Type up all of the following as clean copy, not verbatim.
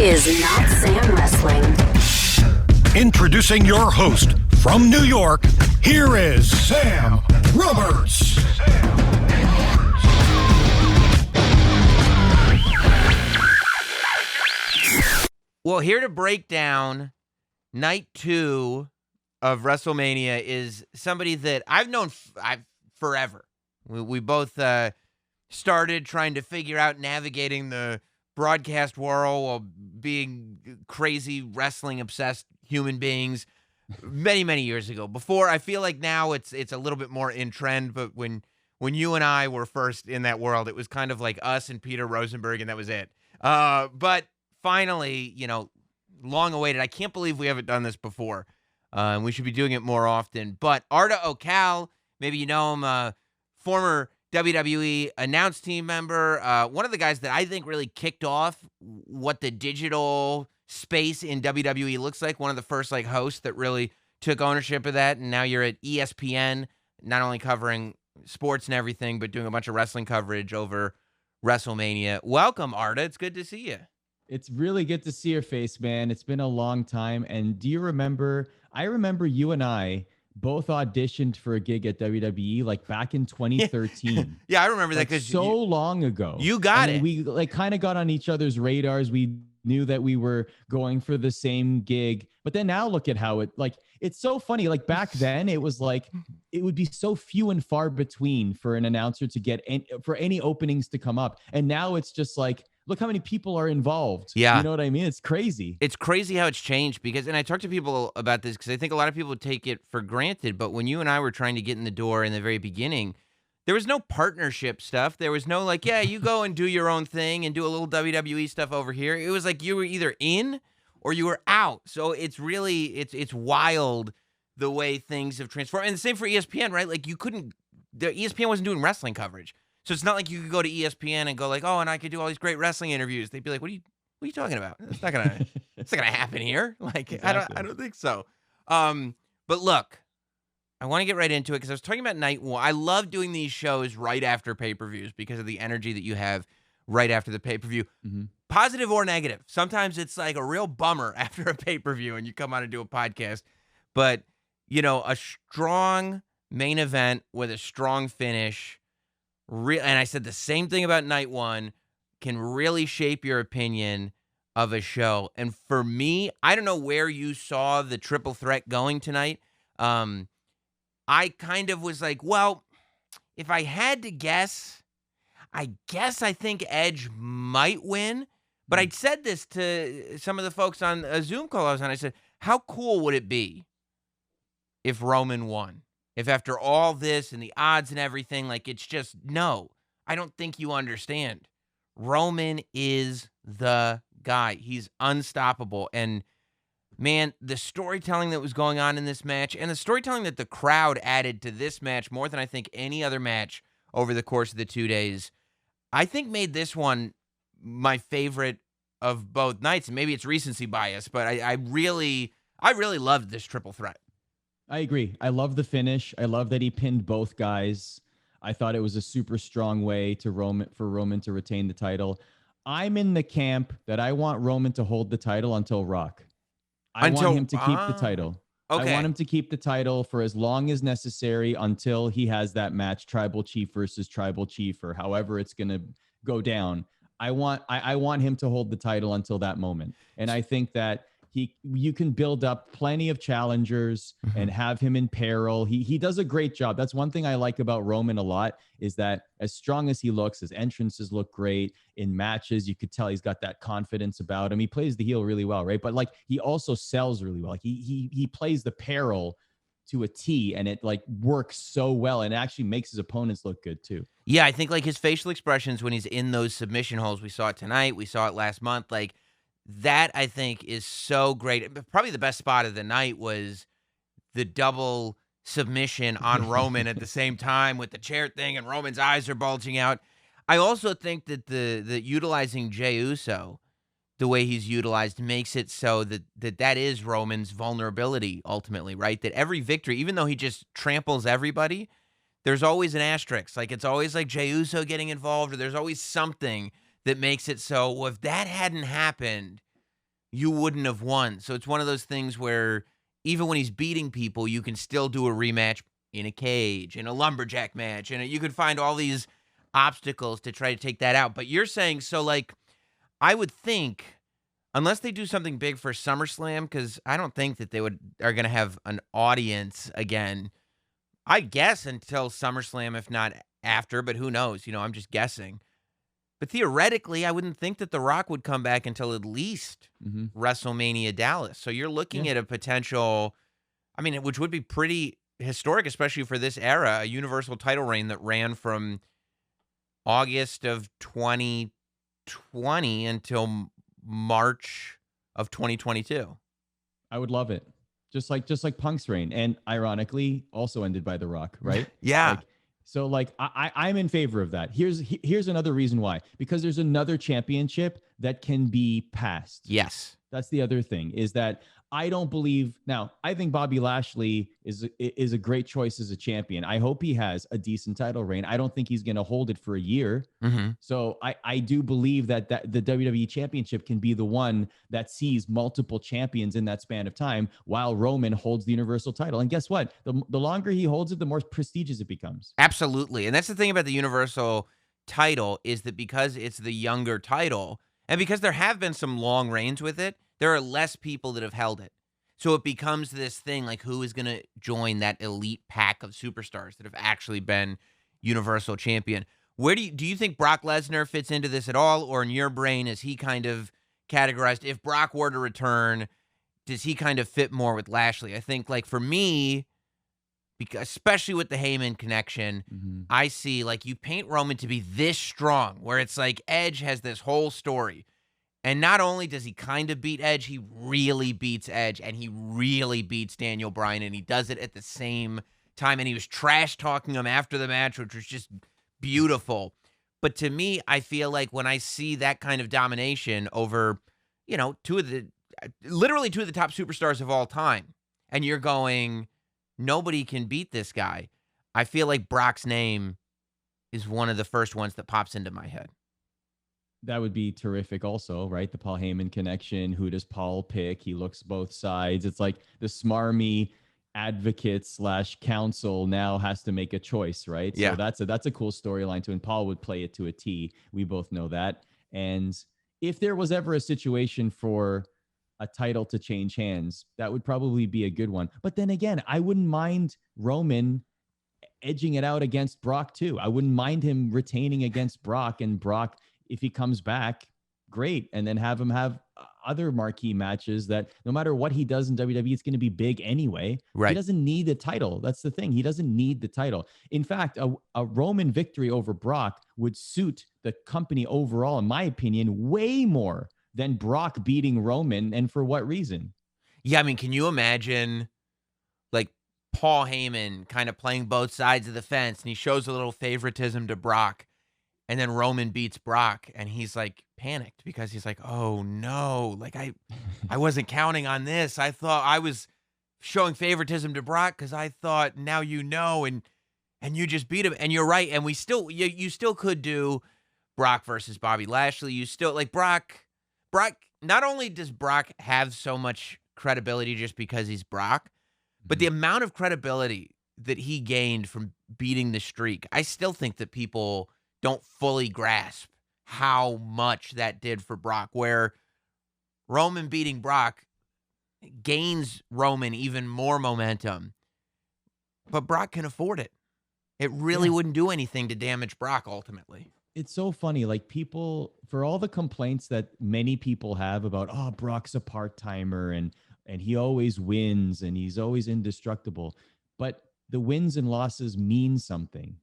is Notsam Wrestling. Introducing your host from New York, here is Sam Roberts. Well, here to break down night 2 of WrestleMania is somebody that I've known forever. We both started trying to figure out navigating the broadcast world while being crazy wrestling-obsessed human beings many, many years ago. Before, I feel like now it's a little bit more in trend, but when you and I were first in that world, it was kind of like us and Peter Rosenberg, and that was it. But finally, long awaited. I can't believe we haven't done this before. And we should be doing it more often. But Arda Ocal, maybe you know him, former WWE announced team member, one of the guys that I think really kicked off what the digital space in WWE looks like, one of the first hosts that really took ownership of that, and now you're at ESPN, not only covering sports and everything, but doing a bunch of wrestling coverage over WrestleMania. Welcome, Arda. It's good to see you. It's really good to see your face, man. It's been a long time. And do you remember, I remember you and I both auditioned for a gig at WWE back in 2013. Yeah, I remember that because long ago. You got it. We kind of got on each other's radars. We knew that we were going for the same gig. But then now look at how it's so funny. Back then it was it would be so few and far between for an announcer to get for any openings to come up. And now it's just look how many people are involved. Yeah. You know what I mean? It's crazy. It's crazy how it's changed and I talk to people about this because I think a lot of people take it for granted, but when you and I were trying to get in the door in the very beginning, there was no partnership stuff. There was no you go and do your own thing and do a little WWE stuff over here. It was you were either in or you were out. So it's really, it's wild the way things have transformed. And the same for ESPN, right? ESPN wasn't doing wrestling coverage. So it's not like you could go to ESPN and go oh, and I could do all these great wrestling interviews. They'd be like, what are you talking about? It's not gonna happen here. Exactly. I don't think so. But look, I want to get right into it because I was talking about night 1. I love doing these shows right after pay-per-views because of the energy that you have right after the pay-per-view. Mm-hmm. Positive or negative. Sometimes it's a real bummer after a pay-per-view and you come on and do a podcast. But, a strong main event with a strong finish, and I said the same thing about night 1, can really shape your opinion of a show. And for me, I don't know where you saw the triple threat going tonight. I kind of was well, if I had to guess, I think Edge might win. But I'd said this to some of the folks on a Zoom call I was on. I said, how cool would it be if Roman won? If after all this and the odds and everything, it's just, no, I don't think you understand. Roman is the guy. He's unstoppable. And man, the storytelling that was going on in this match and the storytelling that the crowd added to this match more than I think any other match over the course of the 2 days, I think made this one my favorite of both nights. And maybe it's recency bias, but I really loved this triple threat. I agree. I love the finish. I love that he pinned both guys. I thought it was a super strong way for Roman to retain the title. I'm in the camp that I want Roman to hold the title until Rock. I want him to keep the title. Okay. I want him to keep the title for as long as necessary until he has that match, Tribal Chief versus Tribal Chief, or however it's going to go down. I want him to hold the title until that moment. And I think that you can build up plenty of challengers and have him in peril. He does a great job. That's one thing I like about Roman a lot, is that as strong as he looks, his entrances look great in matches. You could tell he's got that confidence about him. He plays the heel really well, right? But he also sells really well. He plays the peril to a T, and it works so well, and it actually makes his opponents look good too. Yeah, I think his facial expressions when he's in those submission holes, we saw it tonight, we saw it last month, that I think is so great. Probably the best spot of the night was the double submission on Roman at the same time with the chair thing, and Roman's eyes are bulging out. I also think that the utilizing Jey Uso, the way he's utilized, makes it so that is Roman's vulnerability ultimately, right? That every victory, even though he just tramples everybody, there's always an asterisk. It's always Jey Uso getting involved, or there's always something that makes it so, well, if that hadn't happened, you wouldn't have won. So it's one of those things where even when he's beating people, you can still do a rematch in a cage, in a lumberjack match, and you could find all these obstacles to try to take that out. But you're saying, so like, I would think, unless they do something big for SummerSlam, because I don't think that they are going to have an audience again. I guess until SummerSlam, if not after, but who knows? I'm just guessing. But theoretically, I wouldn't think that The Rock would come back until at least WrestleMania Dallas. So you're looking at a potential, which would be pretty historic, especially for this era, a Universal title reign that ran from August of 2020 until March of 2022. I would love it. Just like Punk's reign, and ironically also ended by The Rock, right? Yeah. I'm in favor of that. Here's another reason why. Because there's another championship that can be passed. Yes. That's the other thing, is that I don't believe now. I think Bobby Lashley is a great choice as a champion. I hope he has a decent title reign. I don't think he's going to hold it for a year. So I do believe that the WWE Championship can be the one that sees multiple champions in that span of time, while Roman holds the Universal title. And guess what? The longer he holds it, the more prestigious it becomes. Absolutely. And that's the thing about the Universal title, is that because it's the younger title, and because there have been some long reigns with it, there are less people that have held it. So it becomes this thing like, who is going to join that elite pack of superstars that have actually been Universal Champion? Where do you think Brock Lesnar fits into this at all? Or in your brain, is he kind of categorized, if Brock were to return, does he kind of fit more with Lashley? I think, like, for me, because especially with the Heyman connection, I see, like, you paint Roman to be this strong, where it's like Edge has this whole story. And not only does he kind of beat Edge, he really beats Edge, and he really beats Daniel Bryan, and he does it at the same time. And he was trash talking him after the match, which was just beautiful. But to me, I feel like when I see that kind of domination over, literally two of the top superstars of all time, and you're going, nobody can beat this guy, I feel like Brock's name is one of the first ones that pops into my head. That would be terrific also, right? The Paul Heyman connection. Who does Paul pick? He looks both sides. It's like the smarmy advocate / counsel now has to make a choice, right? Yeah. So that's a cool storyline too. And Paul would play it to a T. We both know that. And if there was ever a situation for a title to change hands, that would probably be a good one. But then again, I wouldn't mind Roman edging it out against Brock too. I wouldn't mind him retaining against Brock, and Brock, if he comes back, great. And then have him have other marquee matches that no matter what he does in WWE, it's going to be big anyway. Right. He doesn't need the title. That's the thing. He doesn't need the title. In fact, a Roman victory over Brock would suit the company overall, in my opinion, way more than Brock beating Roman. And for what reason? Yeah, can you imagine, like, Paul Heyman kind of playing both sides of the fence, and he shows a little favoritism to Brock, and then Roman beats Brock, and he's like panicked because he's like, oh no, like I wasn't counting on this. I thought I was showing favoritism to Brock because I thought, now and you just beat him. And you're right. And you still could do Brock versus Bobby Lashley. You still, like, Brock, not only does Brock have so much credibility just because he's Brock, but the amount of credibility that he gained from beating the streak, I still think that people don't fully grasp how much that did for Brock, where Roman beating Brock gains Roman even more momentum, but Brock can afford it. It really wouldn't do anything to damage Brock ultimately. It's so funny. Like, people, for all the complaints that many people have about, oh, Brock's a part-timer and he always wins and he's always indestructible, but the wins and losses mean something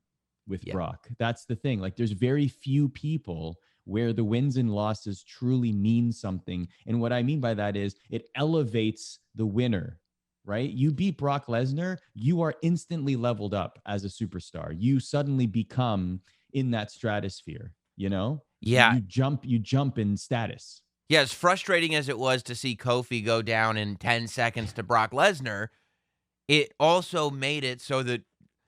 with Brock. That's the thing. Like, there's very few people where the wins and losses truly mean something. And what I mean by that is it elevates the winner, right? You beat Brock Lesnar, you are instantly leveled up as a superstar. You suddenly become in that stratosphere, Yeah. You jump in status. Yeah, as frustrating as it was to see Kofi go down in 10 seconds to Brock Lesnar, it also made it so that,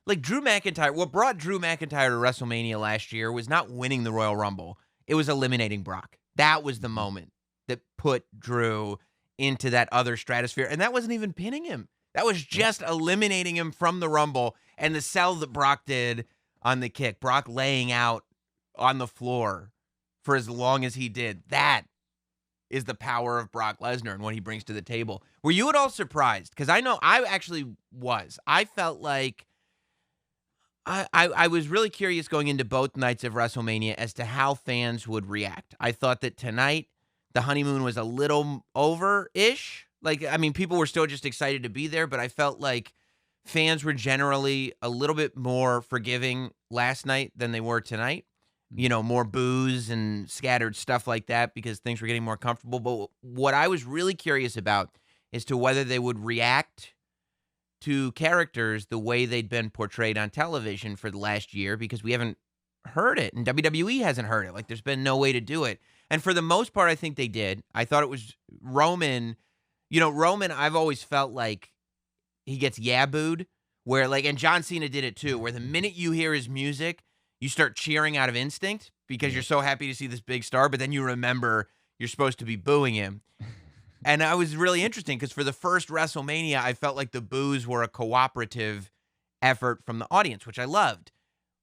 like, Drew McIntyre, what brought Drew McIntyre to WrestleMania last year was not winning the Royal Rumble. It was eliminating Brock. That was the moment that put Drew into that other stratosphere. And that wasn't even pinning him. That was just eliminating him from the Rumble, and the sell that Brock did on the kick, Brock laying out on the floor for as long as he did. That is the power of Brock Lesnar and what he brings to the table. Were you at all surprised? Because I know I actually was. I felt like I was really curious going into both nights of WrestleMania as to how fans would react. I thought that tonight the honeymoon was a little over-ish. Like, I mean, people were still just excited to be there, but I felt like fans were generally a little bit more forgiving last night than they were tonight. You know, more booze and scattered stuff like that because things were getting more comfortable. But what I was really curious about is to whether they would react to characters the way they'd been portrayed on television for the last year, because we haven't heard it and WWE hasn't heard it. Like, there's been no way to do it. And for the most part, I think they did. I thought it was Roman. You know, Roman, I've always felt like he gets yabooed, where like, and John Cena did it too, where the minute you hear his music, you start cheering out of instinct because you're so happy to see this big star, but then you remember you're supposed to be booing him. And I was really interesting because for the first WrestleMania, I felt like the boos were a cooperative effort from the audience, which I loved.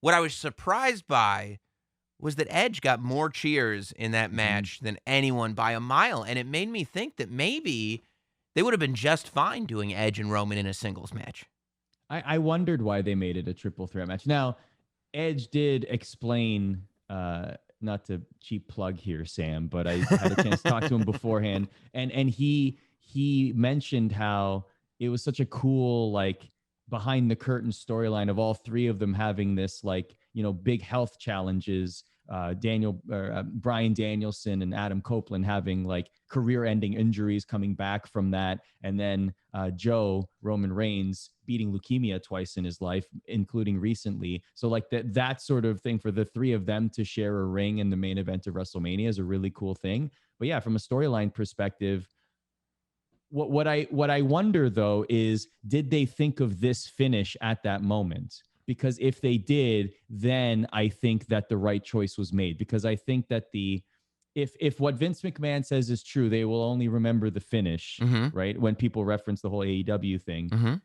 What I was surprised by was that Edge got more cheers in that match than anyone by a mile. And it made me think that maybe they would have been just fine doing Edge and Roman in a singles match. I wondered why they made it a triple threat match. Now, Edge did explain, not to cheap plug here, Sam, but I had a chance to talk to him beforehand, and he mentioned how it was such a cool, like, behind the curtain storyline of all three of them having this, like, you know, big health challenges. Bryan Danielson and Adam Copeland having like career-ending injuries coming back from that, and then Roman Reigns beating leukemia twice in his life, including recently. So like that sort of thing for the three of them to share a ring in the main event of WrestleMania is a really cool thing. But yeah, from a storyline perspective, what I wonder though is, did they think of this finish at that moment? Because if they did, then I think that the right choice was made. Because I think that if what Vince McMahon says is true, they will only remember the finish, right? When people reference the whole AEW thing.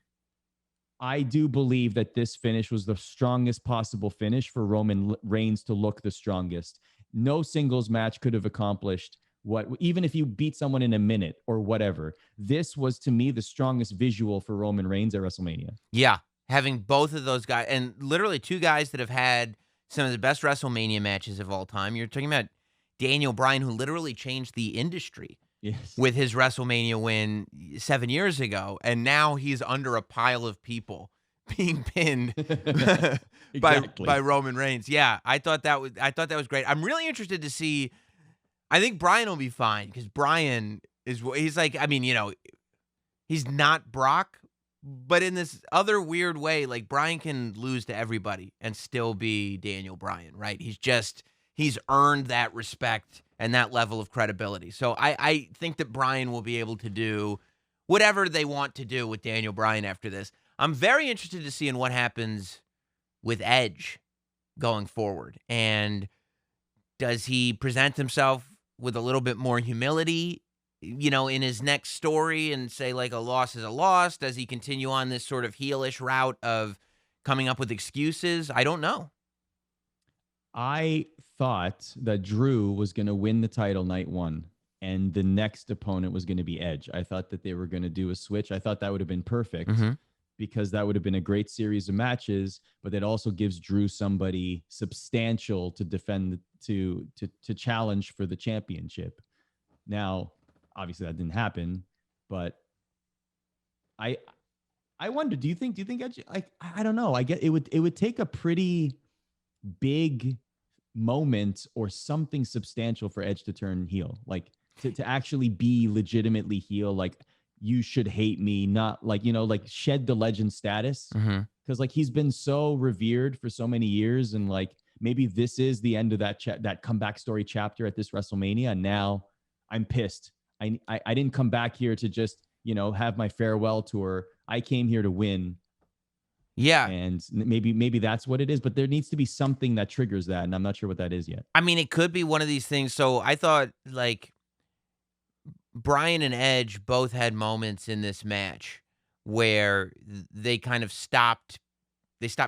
I do believe that this finish was the strongest possible finish for Roman Reigns to look the strongest. No singles match could have accomplished what, even if you beat someone in a minute or whatever. This was, to me, the strongest visual for Roman Reigns at WrestleMania. Yeah. Having both of those guys, and literally two guys that have had some of the best WrestleMania matches of all time. You're talking about Daniel Bryan, who literally changed the industry with his WrestleMania win 7 years ago, and now he's under a pile of people being pinned by Roman Reigns. Yeah, I thought that was great. I'm really interested to see. I think Bryan will be fine because Bryan he's like, I mean, you know, he's not Brock. But in this other weird way, like, Bryan can lose to everybody and still be Daniel Bryan, right? He's earned that respect and that level of credibility. So I think that Bryan will be able to do whatever they want to do with Daniel Bryan after this. I'm very interested to see in what happens with Edge going forward. And does he present himself with a little bit more humility, you know, in his next story, and say like a loss is a loss? Does he continue on this sort of heelish route of coming up with excuses? I don't know. I thought that Drew was going to win the title night one, and the next opponent was going to be Edge. I thought that they were going to do a switch. I thought that would have been perfect because that would have been a great series of matches, but it also gives Drew somebody substantial to defend, to challenge for the championship. Now, obviously that didn't happen, but I wonder, do you think Edge, like, I don't know. I get it would take a pretty big moment or something substantial for Edge to turn heel, like to actually be legitimately heel. Like, you should hate me, not like, you know, like shed the legend status. Because like he's been so revered for so many years, and like maybe this is the end of that comeback story chapter at this WrestleMania. And now I'm pissed. I didn't come back here to just, you know, have my farewell tour. I came here to win. Yeah. And maybe that's what it is, but there needs to be something that triggers that, and I'm not sure what that is yet. I mean, it could be one of these things. So I thought, like, Bryan and Edge both had moments in this match where they kind of stopped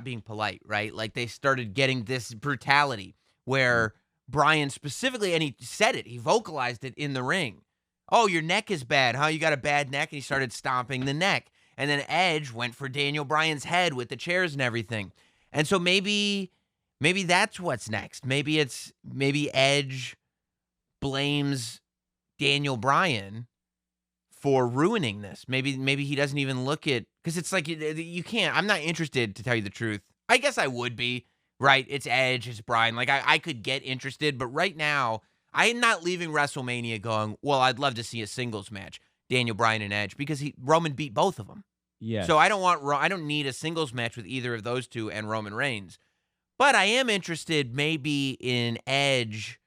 being polite, right? Like they started getting this brutality where Bryan specifically, and he said it, he vocalized it in the ring. Oh, your neck is bad, huh? You got a bad neck? And he started stomping the neck. And then Edge went for Daniel Bryan's head with the chairs and everything. And so maybe that's what's next. Maybe Edge blames Daniel Bryan for ruining this. Maybe he doesn't even look at, because it's like you can't. I'm not interested, to tell you the truth. I guess I would be, right? It's Edge, it's Bryan. Like I could get interested, but right now I am not leaving WrestleMania going, well, I'd love to see a singles match, Daniel Bryan and Edge, because Roman beat both of them. Yeah. So I don't need a singles match with either of those two and Roman Reigns. But I am interested maybe in Edge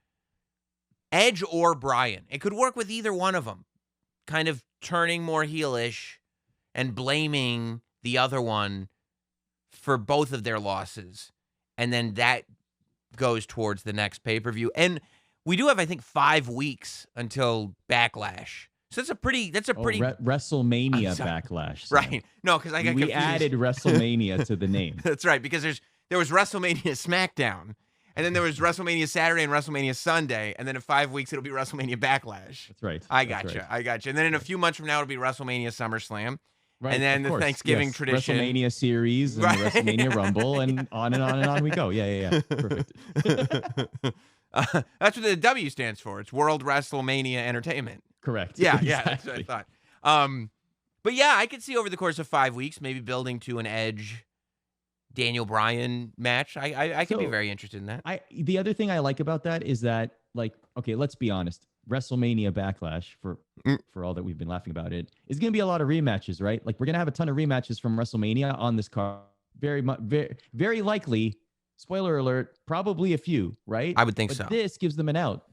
or Bryan. It could work with either one of them, kind of turning more heelish and blaming the other one for both of their losses. And then that goes towards the next pay-per-view. And we do have, I think, 5 weeks until Backlash. So that's a pretty WrestleMania Backlash. So. Right. No, because I got we confused. added WrestleMania to the name. That's right, because there was WrestleMania SmackDown, and then there was WrestleMania Saturday and WrestleMania Sunday, and then in 5 weeks it'll be WrestleMania Backlash. That's right. I gotcha. And then in a few months from now it'll be WrestleMania SummerSlam. Right, and then the Thanksgiving tradition. WrestleMania series and the WrestleMania Rumble, and on and on and on we go. Yeah. Perfect. That's what the W stands for. It's World WrestleMania Entertainment. Correct. Yeah, Exactly. yeah, that's what I thought. But yeah, I could see over the course of 5 weeks, maybe building to an Edge Daniel Bryan match. I could be very interested in that. The other thing I like about that is that, like, okay, let's be honest. WrestleMania Backlash, for all that we've been laughing about it, is going to be a lot of rematches, right? Like, we're going to have a ton of rematches from WrestleMania on this card. Very likely, spoiler alert, probably a few, right? I would think so. This gives them an out.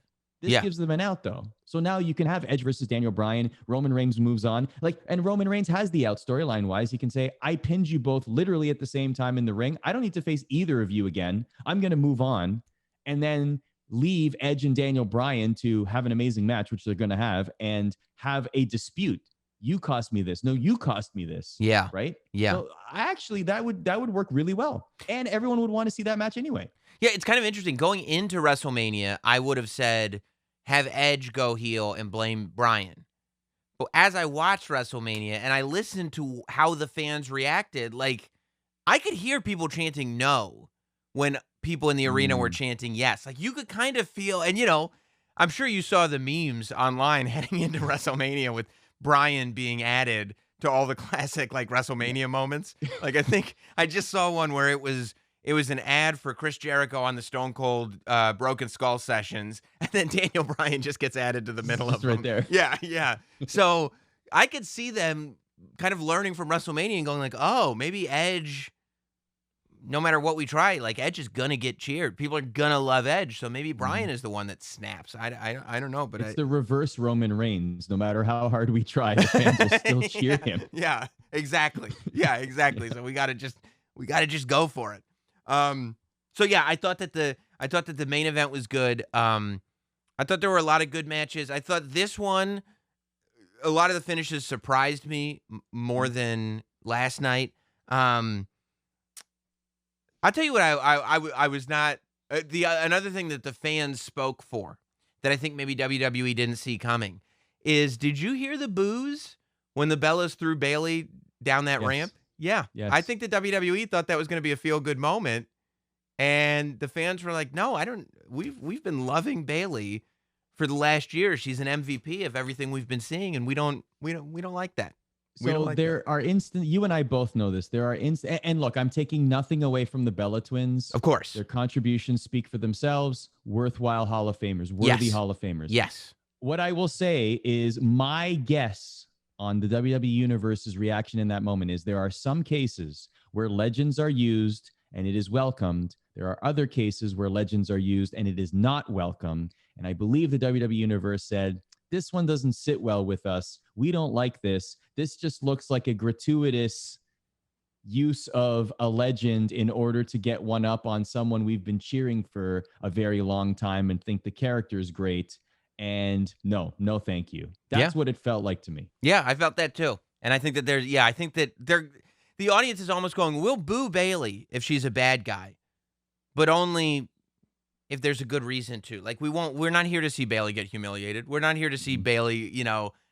This gives them an out, though. So now you can have Edge versus Daniel Bryan. Roman Reigns moves on. And Roman Reigns has the out storyline-wise. He can say, I pinned you both literally at the same time in the ring. I don't need to face either of you again. I'm going to move on. And then leave Edge and Daniel Bryan to have an amazing match, which they're going to have, and have a dispute. You cost me this. No, you cost me this. Yeah. Right? Yeah. So actually, that would work really well. And everyone would want to see that match anyway. Yeah, it's kind of interesting. Going into WrestleMania, I would have said, have Edge go heel and blame Bryan. But as I watched WrestleMania and I listened to how the fans reacted, like, I could hear people chanting no when people in the arena were chanting yes. Like, you could kind of feel, and I'm sure you saw the memes online heading into WrestleMania with Bryan being added to all the classic, like, WrestleMania moments. Like, I think I just saw one where it was an ad for Chris Jericho on the Stone Cold Broken Skull sessions, and then Daniel Bryan just gets added to the middle of them. Right there. Yeah. So I could see them kind of learning from WrestleMania and going like, oh, maybe Edge, no matter what we try, like, Edge is going to get cheered. People are going to love Edge, so maybe Bryan is the one that snaps. I don't know, but it's the reverse Roman Reigns. No matter how hard we try, the fans will still cheer him. Yeah, exactly. So we got to just go for it. So yeah, I thought that the main event was good. I thought there were a lot of good matches. I thought this one, a lot of the finishes surprised me more than last night. I'll tell you what I was not, another thing that the fans spoke for that I think maybe WWE didn't see coming is, did you hear the boos when the Bellas threw Bayley down that ramp? Yeah. Yes. I think the WWE thought that was going to be a feel-good moment, and the fans were like, "No, I don't. We've been loving Bayley for the last year. She's an MVP of everything we've been seeing, and we don't like that." So there are you and I both know this. There are and look, I'm taking nothing away from the Bella twins. Of course. Their contributions speak for themselves. Worthwhile Hall of Famers, worthy Hall of Famers. Yes. What I will say is my guess on the WWE Universe's reaction in that moment is there are some cases where legends are used and it is welcomed. There are other cases where legends are used and it is not welcome. And I believe the WWE Universe said, this one doesn't sit well with us. We don't like this. This just looks like a gratuitous use of a legend in order to get one up on someone we've been cheering for a very long time and think the character is great. And no, thank you. Yeah. That's what it felt like to me. Yeah, I felt that too. And I think that the audience is almost going, we'll boo Bailey if she's a bad guy, but only if there's a good reason to. Like, we're not here to see Bailey get humiliated. We're not here to see Bailey,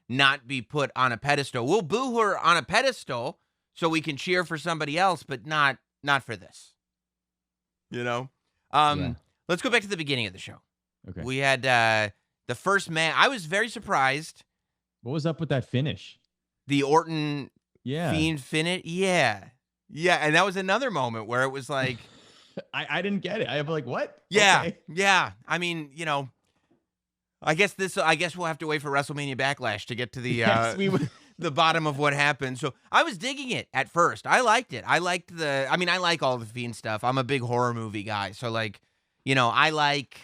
not be put on a pedestal. We'll boo her on a pedestal so we can cheer for somebody else, but not for this. Let's go back to the beginning of the show. Okay. We had the first match. I was very surprised. What was up with that finish? The Orton Fiend finish. Yeah. Yeah. And that was another moment where it was like, I didn't get it. I'm like, what? Yeah. Okay. Yeah. I mean, I guess we'll have to wait for WrestleMania Backlash to get to the Yes, we would. the bottom of what happened. So I was digging it at first. I liked it. I like all the Fiend stuff. I'm a big horror movie guy. So like, I like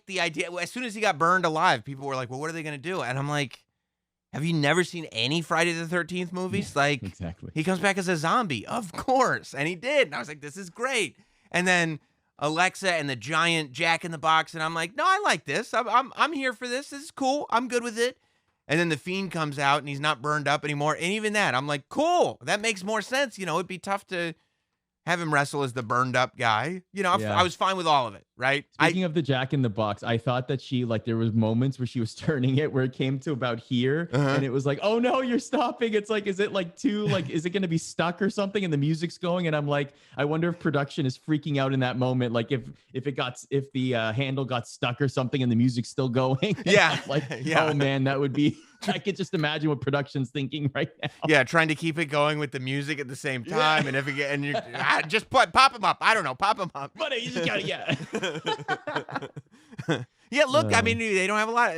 the idea. As soon as he got burned alive, people were like, well, what are they going to do? And I'm like, have you never seen any Friday the 13th movies? Yeah, like, exactly. He comes back as a zombie. Of course. And he did. And I was like, this is great. And then Alexa and the giant Jack in the Box. And I'm like, no, I like this. I'm here for this. This is cool. I'm good with it. And then the Fiend comes out and he's not burned up anymore. And even that, I'm like, cool. That makes more sense. It'd be tough to have him wrestle as the burned up guy. I was fine with all of it, right? Speaking of the Jack in the Box, I thought that there was moments where she was turning it where it came to about here and it was like, oh no, you're stopping. It's like, is it like is it going to be stuck or something? And the music's going. And I'm like, I wonder if production is freaking out in that moment. Like if the handle got stuck or something and the music's still going. Yeah. Oh man, that would be, I could just imagine what production's thinking right now. Yeah, trying to keep it going with the music at the same time, and if and you just pop them up. I don't know, pop them up. But you just gotta, Yeah, look, I mean, they don't have a lot.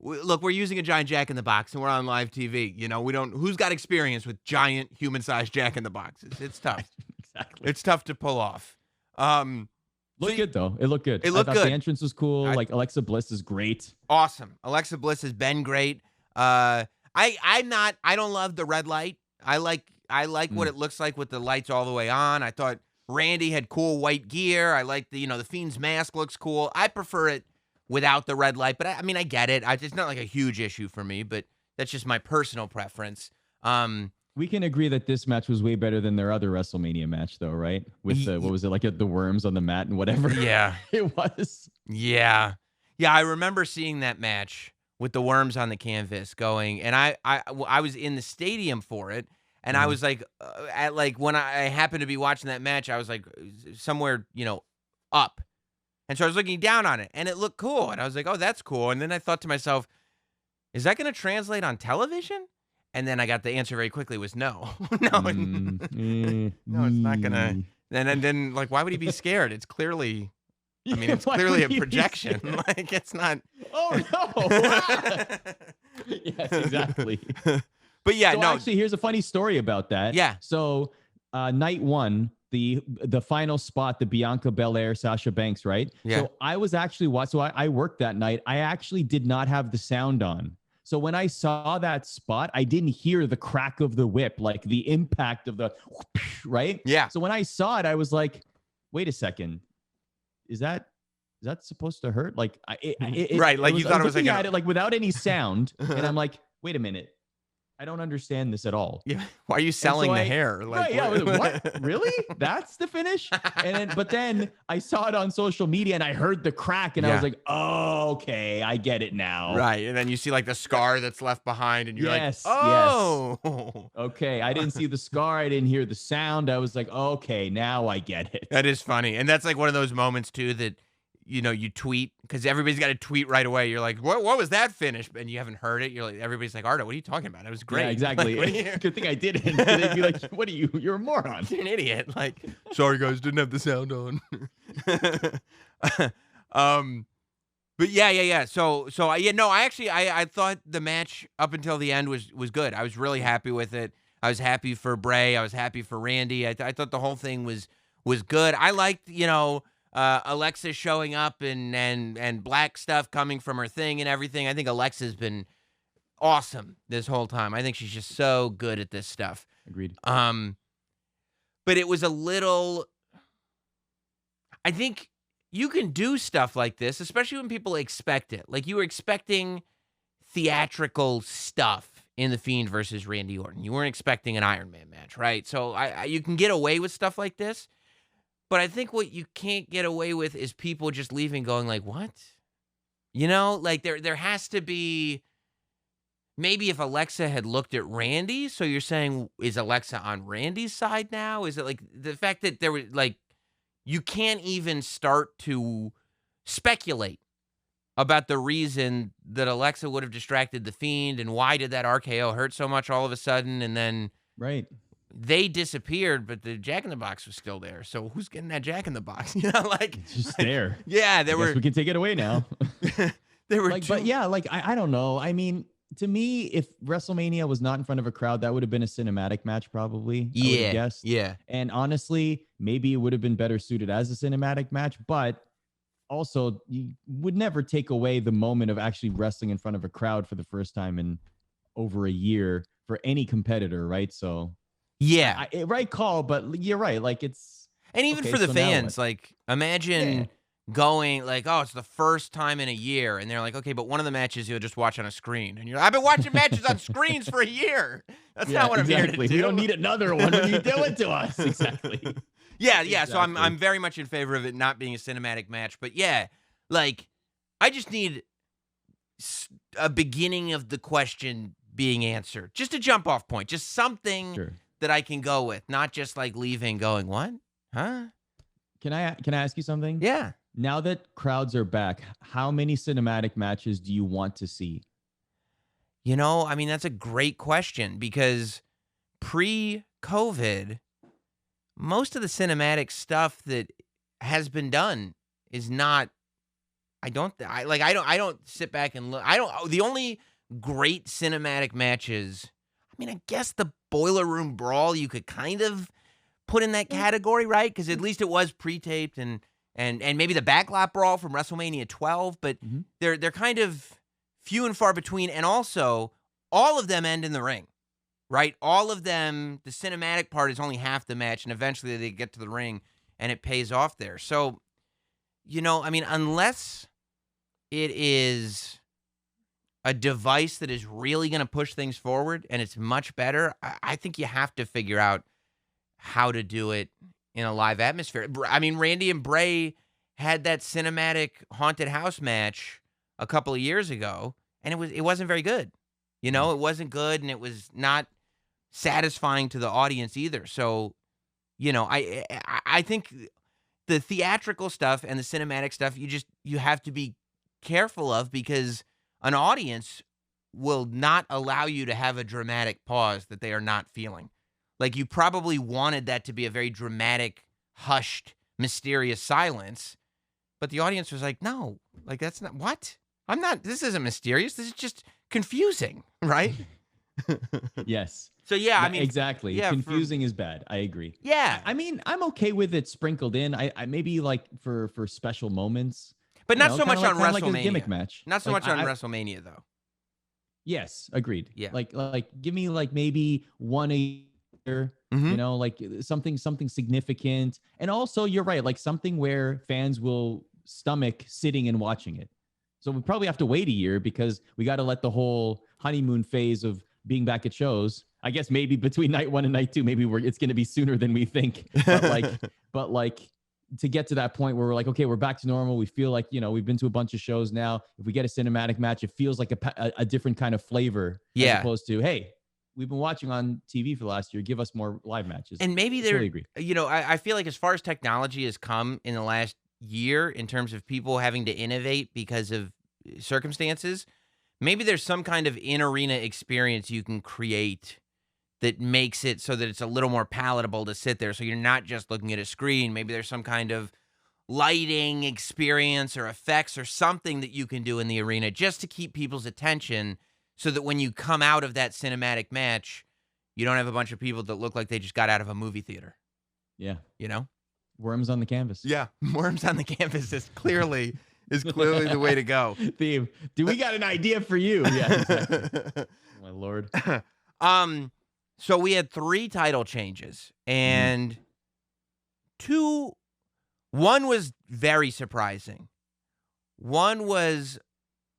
Look, we're using a giant Jack in the Box, and we're on live TV. We don't. Who's got experience with giant human-sized Jack in the Boxes? It's tough. Exactly. It's tough to pull off. Looked good though. It looked good. It looked good. The entrance was cool. Like Alexa Bliss is great. Awesome. Alexa Bliss has been great. I don't love the red light. I like what it looks like with the lights all the way on. I thought Randy had cool white gear. I like the Fiend's mask looks cool. I prefer it without the red light, but I mean, I get it. It's not like a huge issue for me, but that's just my personal preference. We can agree that this match was way better than their other WrestleMania match though, right? With the, what was it, like the worms on the mat and whatever. Yeah. It was. Yeah. Yeah. I remember seeing that match with the worms on the canvas going, and I was in the stadium for it, and I was like, when I happened to be watching that match, I was like somewhere, up, and so I was looking down on it, and it looked cool, and I was like, oh, that's cool, and then I thought to myself, is that going to translate on television? And then I got the answer very quickly was no, no, no, it's not gonna. And then like, why would he be scared? It's clearly. I mean, it's clearly a projection. Like, it's not. Oh, no. Yes, exactly. But yeah, so no. Actually, here's a funny story about that. Yeah. So night one, the final spot, the Bianca Belair, Sasha Banks, right? Yeah. So I was actually so I worked that night. I actually did not have the sound on. So when I saw that spot, I didn't hear the crack of the whip, like the impact of the, right? Yeah. So when I saw it, I was like, wait a second. Is that supposed to hurt? Like, right? Like you thought it was like at it like without any sound, and I'm like, wait a minute, I don't understand this at all. Yeah, why are you selling the hair? Like, right, yeah, what? Really? That's the finish? But then I saw it on social media and I heard the crack, and I was like, oh, okay, I get it now. Right, and then you see like the scar that's left behind, and you're like, oh, yes. Okay, I didn't see the scar, I didn't hear the sound. I was like, okay, now I get it. That is funny, and that's like one of those moments too that you tweet, because everybody's got to tweet right away. You're like, what was that finish? And you haven't heard it. You're like, everybody's like, Arda, what are you talking about? It was great. Yeah, exactly. Like, good thing I didn't. They'd be like, what are you? You're a moron. You're an idiot. Like, sorry guys, didn't have the sound on. But yeah. So I thought the match up until the end was good. I was really happy with it. I was happy for Bray. I was happy for Randy. I thought the whole thing was good. I liked, Alexa showing up and black stuff coming from her thing and everything. I think Alexa's been awesome this whole time. I think she's just so good at this stuff. Agreed. But it was a little, I think you can do stuff like this, especially when people expect it. Like, you were expecting theatrical stuff in The Fiend versus Randy Orton. You weren't expecting an Iron Man match, right? So you can get away with stuff like this. But I think what you can't get away with is people just leaving going like, what? You know, like there has to be, maybe if Alexa had looked at Randy, so you're saying, is Alexa on Randy's side now? Is it like the fact that there was like, you can't even start to speculate about the reason that Alexa would have distracted the Fiend and why did that RKO hurt so much all of a sudden, and then Right. they disappeared, but the Jack in the Box was still there. So who's getting that Jack in the Box? You know, like It's just there. Yeah, there I guess were we can take it away now. there were Like, two. but yeah, like I don't know. I mean, to me, if WrestleMania was not in front of a crowd, that would have been a cinematic match, probably. I would have guessed. Yeah. And honestly, maybe it would have been better suited as a cinematic match, but also you would never take away the moment of actually wrestling in front of a crowd for the first time in over a year for any competitor, right? So Yeah. right call, but you're right. Like it's And even okay, for the so now fans, what? like, imagine Yeah. going like, oh, it's the first time in a year, and they're like, okay, but one of the matches you'll just watch on a screen, and you're like, I've been watching matches on screens for a year. That's not what I'm here to do. We don't need another one when you do it to us. Exactly. Yeah. So I'm Exactly. very much in favor of it not being a cinematic match, but yeah, like, I just need a beginning of the question being answered, just a jump off point, just something Sure. that I can go with, not just like leaving going, what? Huh? Can I ask you something? Yeah. Now that crowds are back, how many cinematic matches do you want to see? You know, I mean, that's a great question because pre-COVID, most of the cinematic stuff that has been done is not. I don't sit back and look. The only great cinematic matches. I mean, I guess the Boiler Room Brawl you could kind of put in that category, right? Because at least it was pre-taped and maybe the Backlot Brawl from WrestleMania 12, but Mhm. they're kind of few and far between, and also all of them end in the ring, right? All of them, the cinematic part is only half the match, and eventually they get to the ring, and it pays off there. So, you know, I mean, unless it is a device that is really going to push things forward and it's much better, I think you have to figure out how to do it in a live atmosphere. I mean, Randy and Bray had that cinematic haunted house match a couple of years ago, and it wasn't very good. You know, it wasn't good, and it was not satisfying to the audience either. So, you know, I think the theatrical stuff and the cinematic stuff, you have to be careful of, because an audience will not allow you to have a dramatic pause that they are not feeling. Like, you probably wanted that to be a very dramatic, hushed, mysterious silence, but the audience was like, no, like, that's not, what? This isn't mysterious. This is just confusing, right? Yes. So, yeah, I mean, exactly. yeah, Confusing is bad. I agree. Yeah. I mean, I'm okay with it sprinkled in. I maybe like for special moments, But not so much kinda on kinda like a WrestleMania. gimmick match. Not so Like, much on I- WrestleMania, though. Yes, agreed. Yeah. Like give me like maybe one a year, Mhm. like something significant. And also you're right, like something where fans will stomach sitting and watching it. So we probably have to wait a year because we got to let the whole honeymoon phase of being back at shows. I guess maybe between night 1 and night 2, maybe it's going to be sooner than we think. But like to get to that point where we're like, okay, we're back to normal. We feel like, we've been to a bunch of shows now. If we get a cinematic match, it feels like a different kind of flavor. Yeah. As opposed to, hey, we've been watching on TV for the last year. Give us more live matches. And maybe Totally agree. I feel like as far as technology has come in the last year in terms of people having to innovate because of circumstances, maybe there's some kind of in-arena experience you can create that makes it so that it's a little more palatable to sit there. So you're not just looking at a screen. Maybe there's some kind of lighting experience or effects or something that you can do in the arena just to keep people's attention so that when you come out of that cinematic match, you don't have a bunch of people that look like they just got out of a movie theater. Yeah. You know? Worms on the canvas. Yeah. Worms on the canvas is clearly the way to go. Theme. Do we got an idea for you? Yeah. Exactly. My Lord. So we had 3 title changes, and 2 One was very surprising. One was,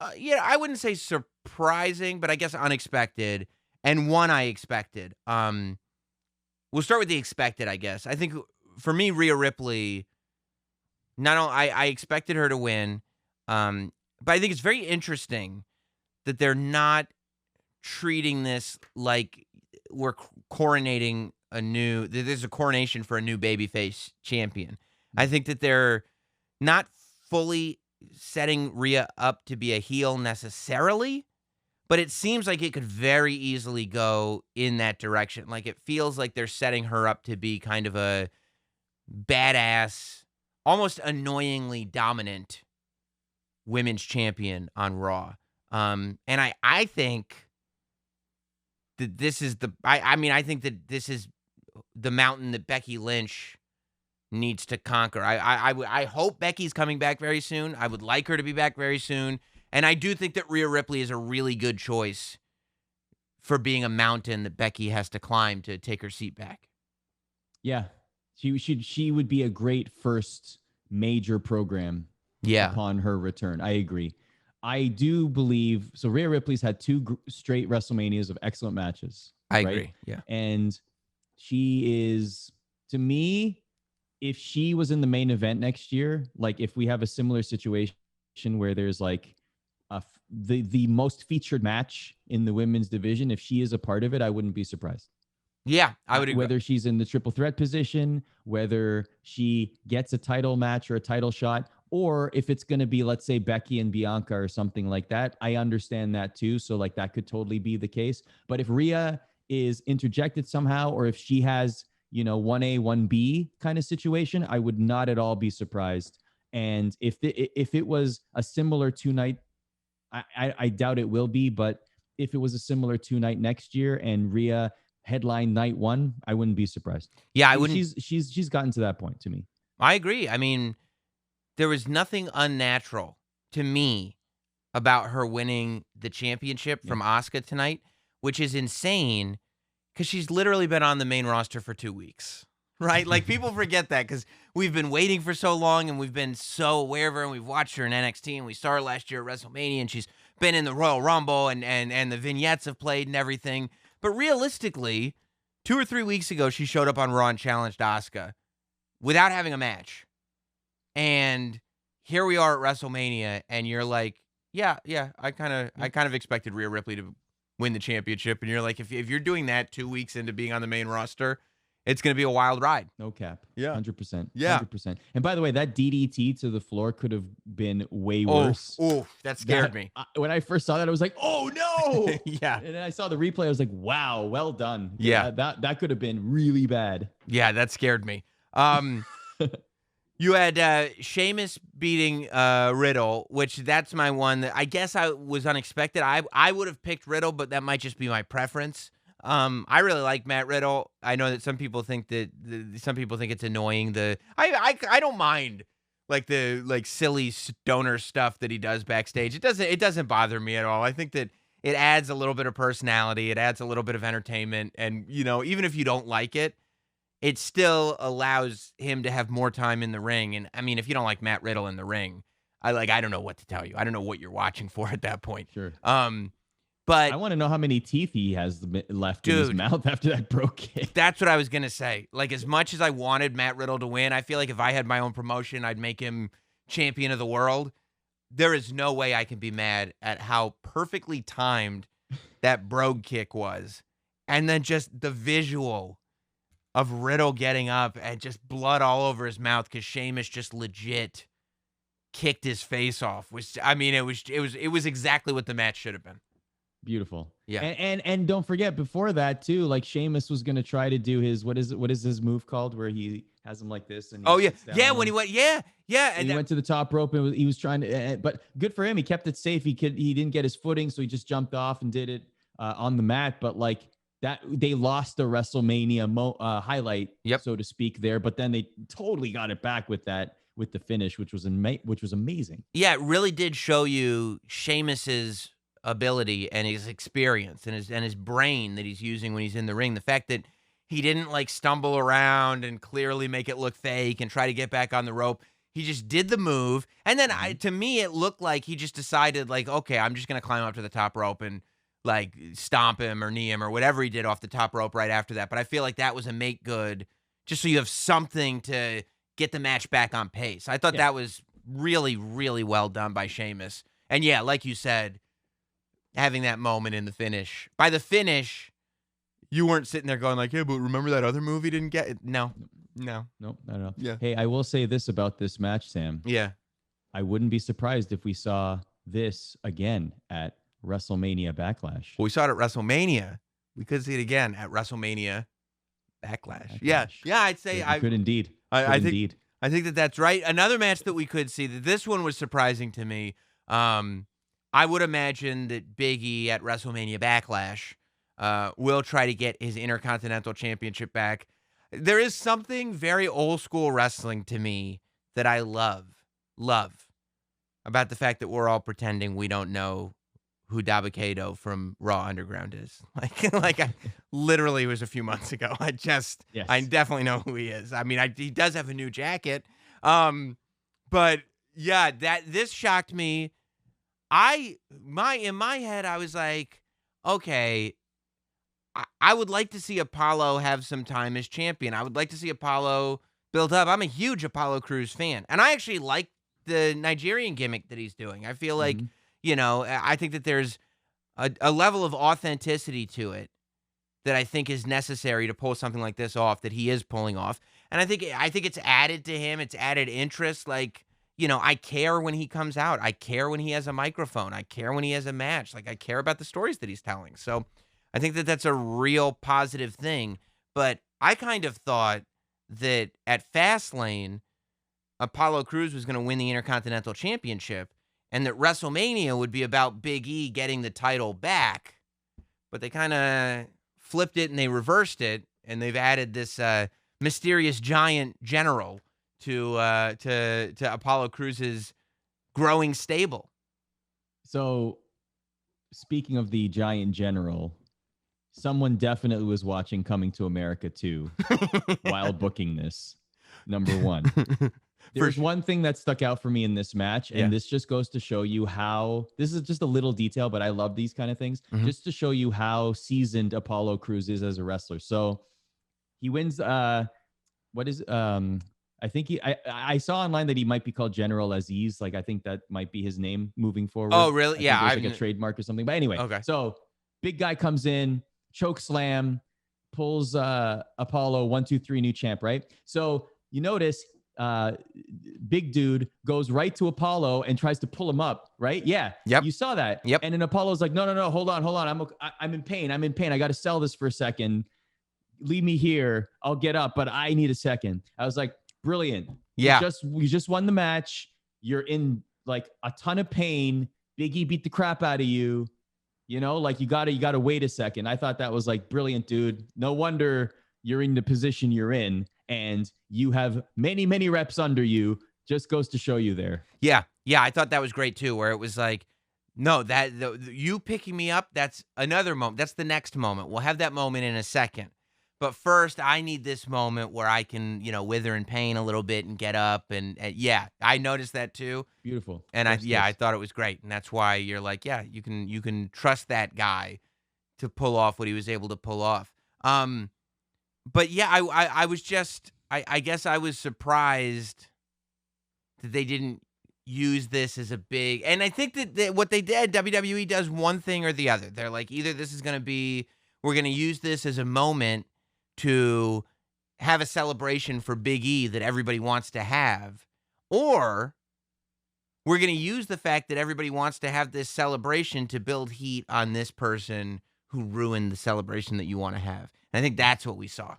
I wouldn't say surprising, but I guess unexpected. And one I expected. We'll start with the expected, I guess. I think for me, Rhea Ripley, not only I expected her to win, but I think it's very interesting that they're not treating this like we're coronating there's a coronation for a new babyface champion. I think that they're not fully setting Rhea up to be a heel necessarily, but it seems like it could very easily go in that direction. Like it feels like they're setting her up to be kind of a badass, almost annoyingly dominant women's champion on Raw. And I think that this is I think that this is the mountain that Becky Lynch needs to conquer. I hope Becky's coming back very soon. I would like her to be back very soon. And I do think that Rhea Ripley is a really good choice for being a mountain that Becky has to climb to take her seat back. Yeah. She would be a great first major program upon her return. I agree. I do believe so. Rhea Ripley's had two straight WrestleManias of excellent matches. I agree. Yeah. And she is, to me, if she was in the main event next year, like if we have a similar situation where there's like the most featured match in the women's division, if she is a part of it, I wouldn't be surprised. Yeah, I would agree. Whether she's in the triple threat position, whether she gets a title match or a title shot, or if it's going to be, let's say, Becky and Bianca or something like that, I understand that too. So like that could totally be the case. But if Rhea is interjected somehow, or if she has, 1A, 1B kind of situation, I would not at all be surprised. And if it was a similar two-night, I doubt it will be, but if it was a similar two-night next year and Rhea headline night one, I wouldn't be surprised. Yeah, I wouldn't. She's gotten to that point to me. I agree. I mean, there was nothing unnatural to me about her winning the championship from Asuka tonight, which is insane because she's literally been on the main roster for 2 weeks, right? Like people forget that because we've been waiting for so long and we've been so aware of her and we've watched her in NXT and we saw her last year at WrestleMania and she's been in the Royal Rumble and the vignettes have played and everything. But realistically, 2 or 3 weeks ago, she showed up on Raw and challenged Asuka without having a match. And here we are at WrestleMania, and you're like, yeah, I kind of expected Rhea Ripley to win the championship. And you're like, if you're doing that 2 weeks into being on the main roster, it's going to be a wild ride. No cap. Yeah. 100%. Yeah. 100%. And by the way, that DDT to the floor could have been way worse. Oh, that scared me. When I first saw that, I was like, oh no. Yeah. And then I saw the replay. I was like, wow, well done. Yeah. That could have been really bad. Yeah, that scared me. You had Sheamus beating Riddle, which that's my one that I guess I was unexpected. I would have picked Riddle, but that might just be my preference. I really like Matt Riddle. I know that some people think it's annoying. I don't mind the silly stoner stuff that he does backstage. It doesn't bother me at all. I think that it adds a little bit of personality. It adds a little bit of entertainment, and even if you don't like it, it still allows him to have more time in the ring. And I mean, if you don't like Matt Riddle in the ring, I don't know what to tell you. I don't know what you're watching for at that point. Sure. But I want to know how many teeth he has left in his mouth after that broke kick. That's what I was going to say. Like, as much as I wanted Matt Riddle to win, I feel like if I had my own promotion, I'd make him champion of the world. There is no way I can be mad at how perfectly timed that brogue kick was. And then just the visual of Riddle getting up and just blood all over his mouth because Sheamus just legit kicked his face off. It was exactly what the match should have been. Beautiful. Yeah. And don't forget, before that too, like Sheamus was gonna try to do his what is his move called where he has him like this and when he went and he went to the top rope and he was trying to but good for him, he kept it safe. He didn't get his footing, so he just jumped off and did it on the mat. But like that, they lost the WrestleMania highlight, so to speak, there. But then they totally got it back with the finish, which was amazing. Yeah, it really did show you Sheamus's ability and his experience and his brain that he's using when he's in the ring. The fact that He didn't like stumble around and clearly make it look fake and try to get back on the rope. He just did the move. And then to me, it looked like he just decided like, okay, I'm just going to climb up to the top rope and like stomp him or knee him or whatever he did off the top rope right after that. But I feel like that was a make good just so you have something to get the match back on pace. I thought that was really, really well done by Sheamus. And yeah, like you said, having that moment in the finish. By the finish, you weren't sitting there going like, yeah, but remember that other movie didn't get it? No. Nope, not at all. Yeah. Hey, I will say this about this match, Sam. Yeah. I wouldn't be surprised if we saw this again at WrestleMania Backlash. Well, we saw it at WrestleMania. We could see it again at WrestleMania Backlash. Yeah. Yeah, I'd say I could indeed. I think that's right. Another match that we could see, that this one was surprising to me. I would imagine that Big E at WrestleMania Backlash will try to get his Intercontinental Championship back. There is something very old school wrestling to me that I love about the fact that we're all pretending we don't know who Dabba-Kato from Raw Underground is. Like I literally it was a few months ago. I definitely know who he is. I mean, he does have a new jacket. But yeah, this shocked me. In my head, I was like, okay, I would like to see Apollo have some time as champion. I would like to see Apollo build up. I'm a huge Apollo Crews fan. And I actually like the Nigerian gimmick that he's doing. I feel like, I think that there's a level of authenticity to it that I think is necessary to pull something like this off, that he is pulling off. And I think it's added to him. It's added interest. Like, I care when he comes out. I care when he has a microphone. I care when he has a match. Like, I care about the stories that he's telling. So I think that that's a real positive thing. But I kind of thought that at Fastlane, Apollo Crews was going to win the Intercontinental Championship and that WrestleMania would be about Big E getting the title back. But they kind of flipped it and they reversed it, and they've added this mysterious giant general to Apollo Crews' growing stable. So, speaking of the giant general, someone definitely was watching Coming to America 2 while booking this. Number one. There's one thing that stuck out for me in this match, and this just goes to show you how, this is just a little detail, but I love these kind of things, just to show you how seasoned Apollo Crews is as a wrestler. So he wins, I think I saw online that he might be called General Aziz. Like, I think that might be his name moving forward. Oh, really? Yeah. There's like a trademark or something. But anyway, okay. So big guy comes in, choke slam, pulls Apollo 1, 2, 3, new champ, right? So you notice big dude goes right to Apollo and tries to pull him up, right? Yeah. Yep. You saw that. Yep. And then Apollo's like, no, hold on. I'm in pain. I got to sell this for a second. Leave me here. I'll get up, but I need a second. I was like, brilliant. Yeah. You just won the match. You're in like a ton of pain. Big E beat the crap out of you. Like you gotta wait a second. I thought that was like brilliant, dude. No wonder you're in the position you're in, and you have many, many reps under you. Just goes to show you there. Yeah. I thought that was great too, where it was like, no, you picking me up, that's another moment. That's the next moment. We'll have that moment in a second. But first, I need this moment where I can, wither in pain a little bit and get up. And yeah, I noticed that too. Beautiful. And I thought it was great. And that's why you're like, yeah, you can trust that guy to pull off what he was able to pull off. But yeah, I was just, I guess I was surprised that they didn't use this as a big, and I think that what they did, WWE does one thing or the other. They're like, either this is going to be, we're going to use this as a moment to have a celebration for Big E that everybody wants to have, or we're going to use the fact that everybody wants to have this celebration to build heat on this person who ruined the celebration that you want to have. And I think that's what we saw.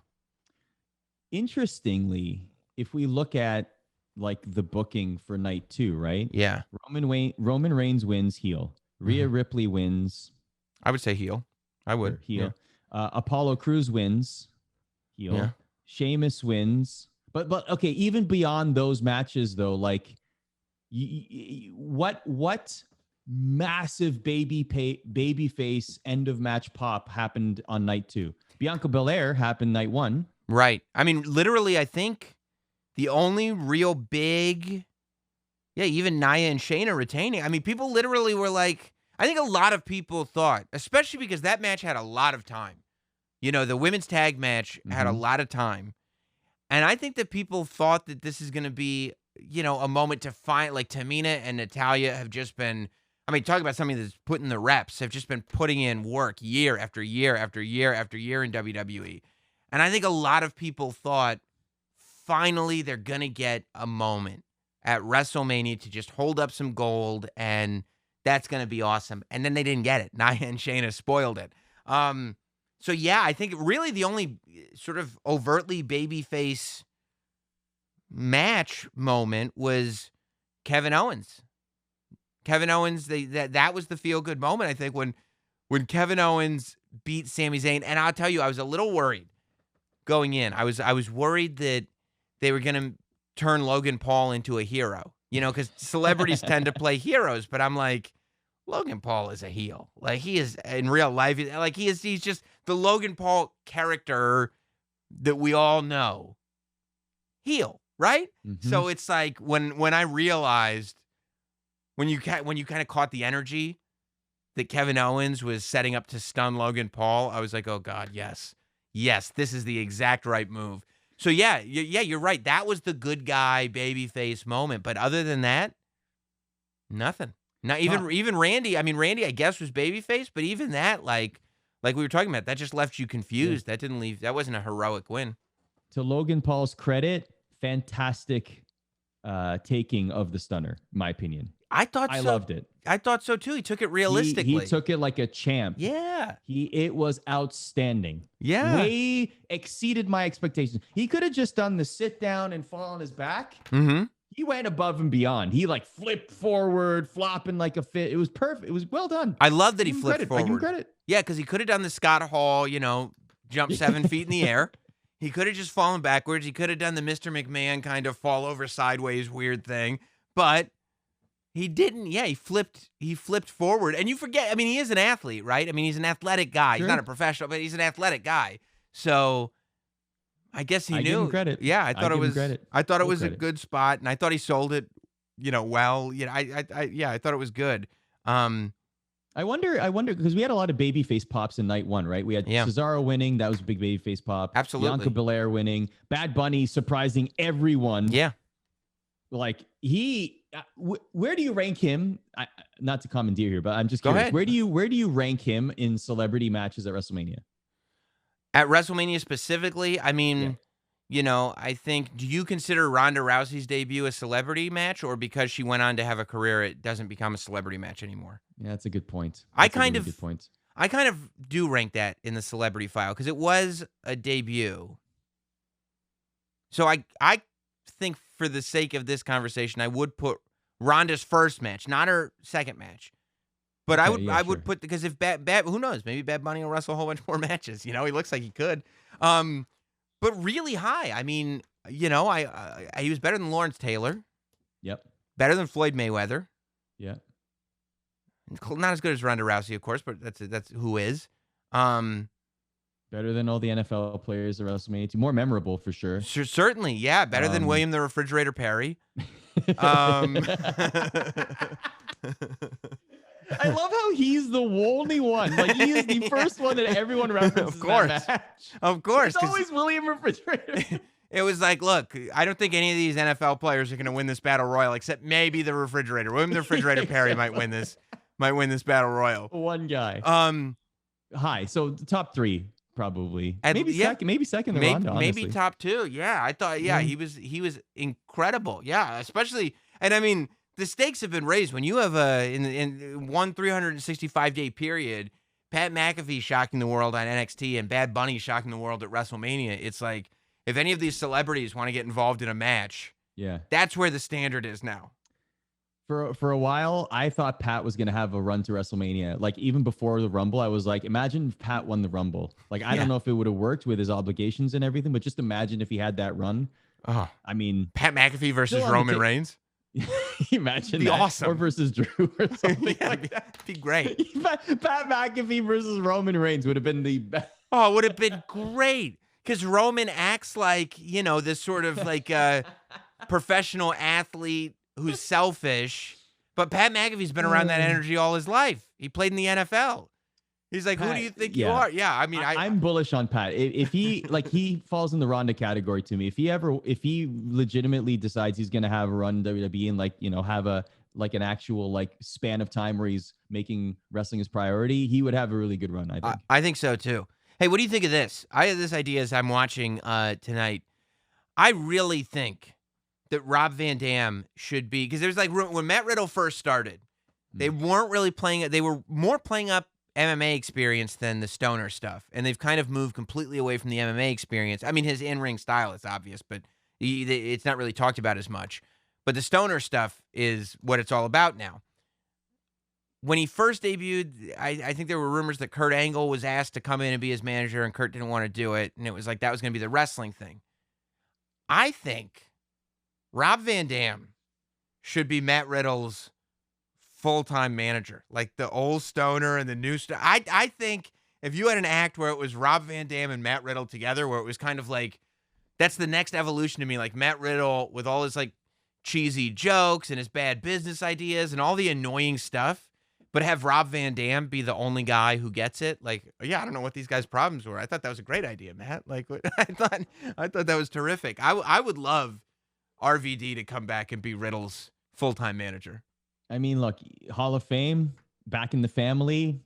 Interestingly, if we look at like the booking for night 2, right? Yeah. Roman Reigns wins heel. Rhea Ripley wins. I would say heel. I would. Heel. Yeah. Apollo Crews wins. Heel. Yeah. Sheamus wins. But okay, even beyond those matches though, like what massive baby face end of match pop happened on night 2? Bianca Belair happened night 1. Right. I mean, literally, I think the only real big, even Nia and Shayna retaining. I mean, people literally were like, I think a lot of people thought, especially because that match had a lot of time. The women's tag match had a lot of time. And I think that people thought that this is going to be, a moment to find, like Tamina and Natalya have just been, talk about something that's putting the reps, have just been putting in work year after year after year after year in WWE. And I think a lot of people thought, finally, they're going to get a moment at WrestleMania to just hold up some gold, and that's going to be awesome. And then they didn't get it. Nia and Shayna spoiled it. So, yeah, I think really the only sort of overtly babyface match moment was Kevin Owens. Kevin Owens, that was the feel-good moment, I think, when Kevin Owens beat Sami Zayn. And I'll tell you, I was a little worried going in. I was worried that they were going to turn Logan Paul into a hero, because celebrities tend to play heroes. But I'm like, Logan Paul is a heel. Like, he is in real life. Like, he's just the Logan Paul character that we all know. Heel, right? Mm-hmm. So it's like when I realized, when you kind of caught the energy that Kevin Owens was setting up to stun Logan Paul, I was like, oh God, yes, this is the exact right move. So yeah, you're right. That was the good guy babyface moment. But other than that, nothing. Not even Randy. I mean, Randy, I guess, was babyface, but even that, like we were talking about, that just left you confused. Yeah. That wasn't a heroic win. To Logan Paul's credit, fantastic taking of the stunner, in my opinion. I loved it. I thought so too. He took it realistically. He took it like a champ. Yeah. It was outstanding. Yeah. Way exceeded my expectations. He could have just done the sit down and fall on his back. Mm-hmm. He went above and beyond. He like flipped forward, flopping like a fit. It was perfect. It was well done. I love that he flipped forward. I give him credit. Yeah, because he could have done the Scott Hall, jump 7 feet in the air. He could have just fallen backwards. He could have done the Mr. McMahon kind of fall over sideways weird thing. But he didn't. Yeah, he flipped forward. And you forget, he is an athlete, right? He's an athletic guy. Sure. He's not a professional, but he's an athletic guy. So I guess he knew. Give him credit. Yeah, I thought it was a credit. good spot, and I thought he sold it, well. I thought it was good. I wonder because we had a lot of babyface pops in night 1, right? We had Cesaro winning. That was a big babyface pop. Absolutely. Bianca Belair winning. Bad Bunny surprising everyone. Yeah. Like where do you rank him? Not to commandeer here, but I'm just curious. Where do you rank him in celebrity matches at WrestleMania? At WrestleMania specifically, I think, do you consider Ronda Rousey's debut a celebrity match, or because she went on to have a career, it doesn't become a celebrity match anymore? Yeah, that's a good point. I kind of do rank that in the celebrity file because it was a debut. So I think for the sake of this conversation, I would put Ronda's first match, not her second match. But okay, I would put, because if Bad, who knows, maybe Bad Bunny will wrestle a whole bunch more matches. He looks like he could. But really high. He was better than Lawrence Taylor. Yep. Better than Floyd Mayweather. Yeah. Not as good as Ronda Rousey, of course, but that's who is. Better than all the NFL players at WrestleMania. More memorable for sure. Certainly, yeah. Better than William the Refrigerator Perry. I love how he's the only one. Like, he is the first one that everyone references. Of course. That match. Of course. It's always William Refrigerator. It was like, look, I don't think any of these NFL players are going to win this battle royal, except maybe the Refrigerator. William the Refrigerator Perry might win this battle royal. One guy. High. So the top 3 probably. Maybe second. Ronda, maybe top 2. Yeah, I thought. Yeah, he was incredible. Yeah, especially, and the stakes have been raised when you have in one 365-day period, Pat McAfee shocking the world on NXT and Bad Bunny shocking the world at WrestleMania. It's like, if any of these celebrities want to get involved in a match, that's where the standard is now. For a while, I thought Pat was going to have a run to WrestleMania. Like, even before the Rumble, I was like, imagine if Pat won the Rumble. Like, I don't know if it would have worked with his obligations and everything, but just imagine if he had that run. Oh, Pat McAfee versus Roman Reigns. Imagine be that. Awesome. Or versus Drew or something like that. That'd be great. Pat McAfee versus Roman Reigns would have been the best. Oh, it would have been great. Because Roman acts like, this sort of like professional athlete who's selfish. But Pat McAfee's been around that energy all his life. He played in the NFL. He's like, who do you think you are? Yeah, I mean, I'm bullish on Pat. If he he falls in the Ronda category to me. If he legitimately decides he's gonna have a run in WWE and have an actual span of time where he's making wrestling his priority, he would have a really good run. I think. I think so too. Hey, what do you think of this? I had this idea as I'm watching tonight. I really think that Rob Van Dam should be, because there's when Matt Riddle first started, they weren't really playing it. They were more playing up MMA experience than the stoner stuff, and they've kind of moved completely away from the MMA experience. I mean, his in-ring style is obvious, but it's not really talked about as much. But the stoner stuff is what it's all about now. When he first debuted, I think there were rumors that Kurt Angle was asked to come in and be his manager, and Kurt didn't want to do it, and it was like that was going to be the wrestling thing. I think Rob Van Dam should be Matt Riddle's full-time manager, like the old stoner and the new stoner. I think if you had an act where it was Rob Van Dam and Matt Riddle together, where it was kind of like, that's the next evolution to me, like Matt Riddle with all his cheesy jokes and his bad business ideas and all the annoying stuff, but have Rob Van Dam be the only guy who gets it. I don't know what these guys' problems were. I thought that was a great idea, Matt. I thought that was terrific. I would love RVD to come back and be Riddle's full-time manager. I mean, look, Hall of Fame, back in the family.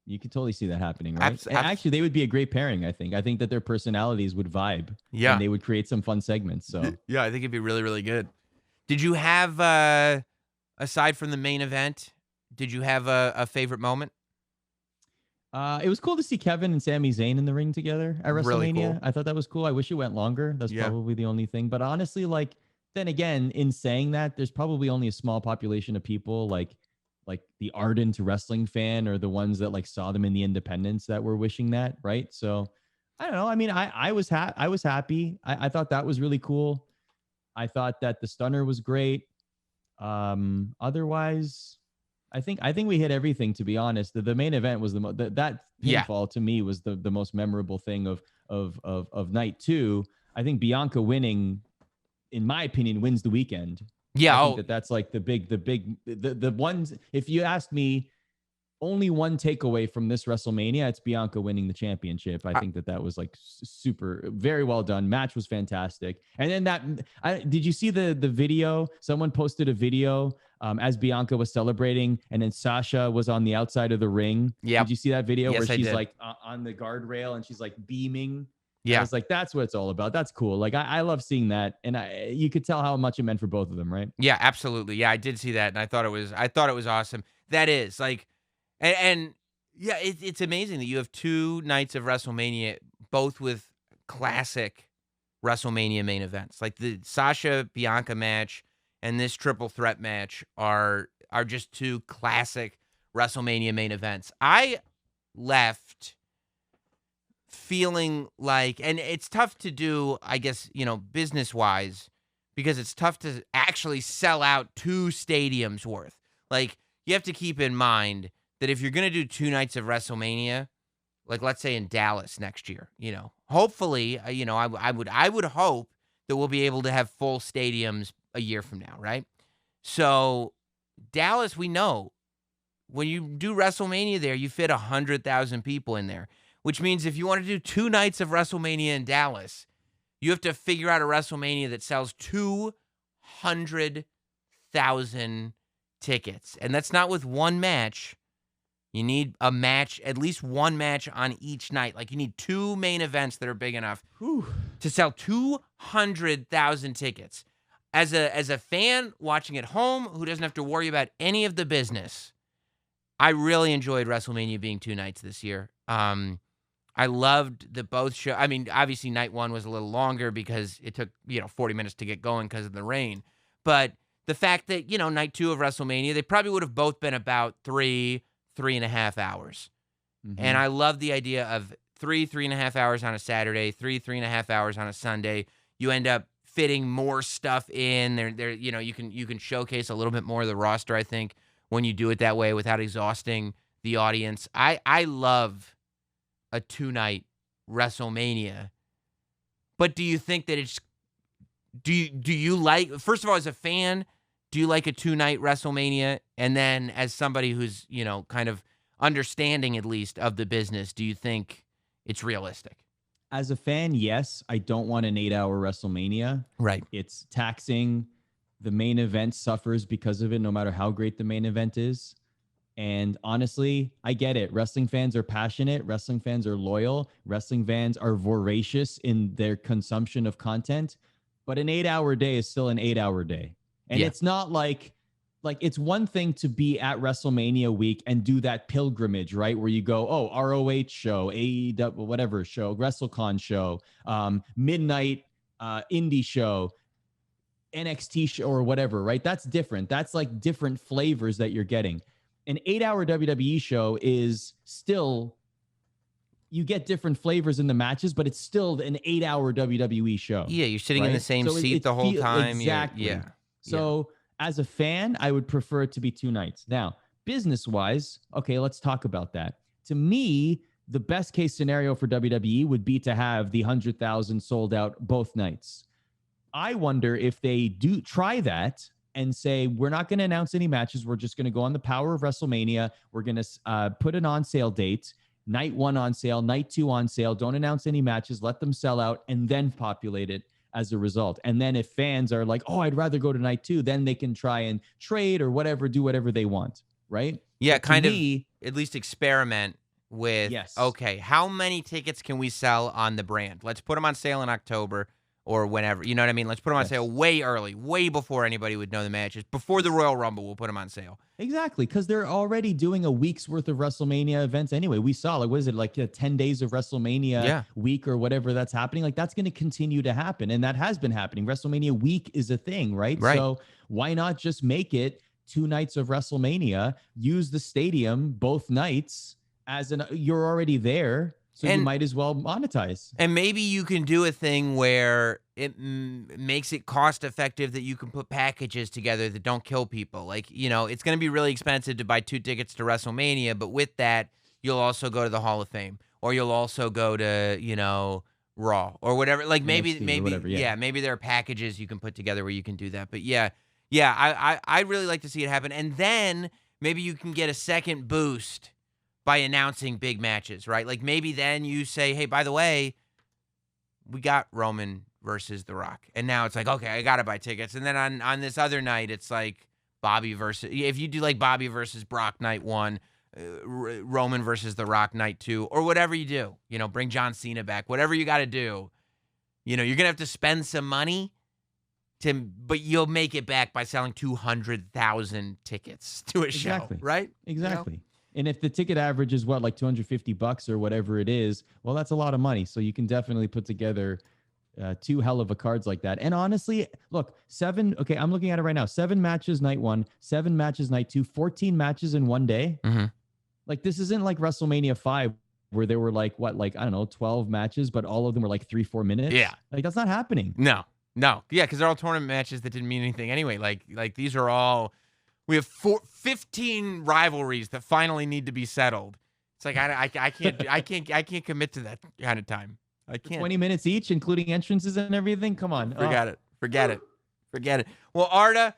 You could totally see that happening, right? And actually, they would be a great pairing, I think. I think that their personalities would vibe. Yeah. And they would create some fun segments. So yeah, I think it'd be really, really good. Did you have, aside from the main event, did you have a favorite moment? It was cool to see Kevin and Sami Zayn in the ring together at WrestleMania. Really cool. I thought that was cool. I wish it went longer. That's probably the only thing. But honestly, then again, in saying that, there's probably only a small population of people like the ardent wrestling fan or the ones that saw them in the independents that were wishing that, right? So I don't know. I mean, I was happy. I thought that was really cool. I thought that the stunner was great. Otherwise, I think we hit everything, to be honest. The main event was that pinfall to me was the most memorable thing of night two. I think Bianca winning, in my opinion, wins the weekend. Yeah, I think that's the ones. If you ask me, only one takeaway from this WrestleMania, it's Bianca winning the championship. I think that was super, very well done. Match was fantastic. And then did you see the video? Someone posted a video as Bianca was celebrating, and then Sasha was on the outside of the ring. Yeah. Did you see that video Yes, where she's did. On the guardrail and she's beaming? Yeah. I was that's what it's all about. That's cool. I love seeing that. And you could tell how much it meant for both of them, right? Yeah, absolutely. Yeah, I did see that, and I thought it was awesome. That is and yeah, it's amazing that you have two nights of WrestleMania, both with classic WrestleMania main events. Like the Sasha Bianca match and this triple threat match are just two classic WrestleMania main events. I left feeling and it's tough to do, I guess, business wise, because it's tough to actually sell out two stadiums worth. You have to keep in mind that if you're going to do two nights of WrestleMania, let's say in Dallas next year, hopefully, I would hope that we'll be able to have full stadiums a year from now, right? So Dallas, we know when you do WrestleMania there, you fit 100,000 people in there, which means if you want to do two nights of WrestleMania in Dallas, you have to figure out a WrestleMania that sells 200,000 tickets. And that's not with one match. You need a match, at least one match on each night. You need two main events that are big enough to sell 200,000 tickets. As a fan watching at home who doesn't have to worry about any of the business, I really enjoyed WrestleMania being two nights this year. I loved the both show. I mean, obviously night one was a little longer because it took, 40 minutes to get going because of the rain. But the fact that, night two of WrestleMania, they probably would have both been about 3.5 hours. Mm-hmm. And I love the idea of 3.5 hours on a Saturday, 3.5 hours on a Sunday. You end up fitting more stuff in there. You can showcase a little bit more of the roster, I think, when you do it that way without exhausting the audience. I love a 2-night WrestleMania. But do you think that it's do you like, first of all, as a fan, do you like a 2-night WrestleMania? And then as somebody who's, kind of understanding at least of the business, do you think it's realistic? As a fan, yes. I don't want an 8-hour WrestleMania. Right. It's taxing. The main event suffers because of it, no matter how great the main event is. And honestly, I get it. Wrestling fans are passionate. Wrestling fans are loyal. Wrestling fans are voracious in their consumption of content. But an 8-hour day is still an 8-hour day. And it's not like it's one thing to be at WrestleMania week and do that pilgrimage, right? Where you go, oh, ROH show, AEW, whatever show, WrestleCon show, midnight indie show, NXT show, or whatever, right? That's different. That's like different flavors that you're getting. An 8-hour WWE show is still, you get different flavors in the matches, but it's still an 8-hour WWE show. Yeah, you're sitting in the same seat the whole time. Exactly. So as a fan, I would prefer it to be 2 nights. Now, business-wise, okay, let's talk about that. To me, the best case scenario for WWE would be to have the 100,000 sold out both nights. I wonder if they do try that and say, we're not going to announce any matches. We're just going to go on the power of WrestleMania. We're going to put an on-sale date. Night 1 on sale, night 2 on sale. Don't announce any matches. Let them sell out and then populate it as a result. And then if fans are like, oh, I'd rather go to night 2, then they can try and trade or whatever, do whatever they want, right? Yeah, but kind of at least experiment with, okay, how many tickets can we sell on the brand? Let's put them on sale in October or whenever. You know what I mean? Let's put them on sale way early, way before anybody would know the matches. Before the Royal Rumble, we'll put them on sale. Exactly, because they're already doing a week's worth of WrestleMania events anyway. We saw, like, what is it, like 10 days of WrestleMania week or whatever that's happening. Like, that's going to continue to happen, and that has been happening. WrestleMania week is a thing, right? So why not just make it 2 nights of WrestleMania, use the stadium both nights as you're already there. So you might as well monetize. And maybe you can do a thing where it makes it cost effective that you can put packages together that don't kill people. Like, it's going to be really expensive to buy 2 tickets to WrestleMania, but with that, you'll also go to the Hall of Fame, or you'll also go to, Raw or whatever. Like maybe there are packages you can put together where you can do that. But I'd really like to see it happen. And then maybe you can get a second boost by announcing big matches, right? Like maybe then you say, hey, by the way, we got Roman versus The Rock. And now it's like, okay, I got to buy tickets. And then on this other night, it's like Bobby versus, if you do like Bobby versus Brock night 1, Roman versus The Rock night 2, or whatever you do, bring John Cena back, whatever you got to do, you're going to have to spend some money but you'll make it back by selling 200,000 tickets to a show, right? Exactly. And if the ticket average is like $250 or whatever it is, well, that's a lot of money. So you can definitely put together 2 hell of a cards like that. And honestly, look, 7. Okay, I'm looking at it right now. 7 matches night 1, 7 matches night 2, 14 matches in one day. Mm-hmm. Like this isn't like WrestleMania 5 where there were I don't know, 12 matches, but all of them were like 3-4 minutes. Yeah, like that's not happening. No, yeah, because they're all tournament matches that didn't mean anything anyway. Like these are all. We have 15 rivalries that finally need to be settled. It's like I can't commit to that kind of time. I can't. 20 minutes each, including entrances and everything. Come on, forget it. Well, Arda,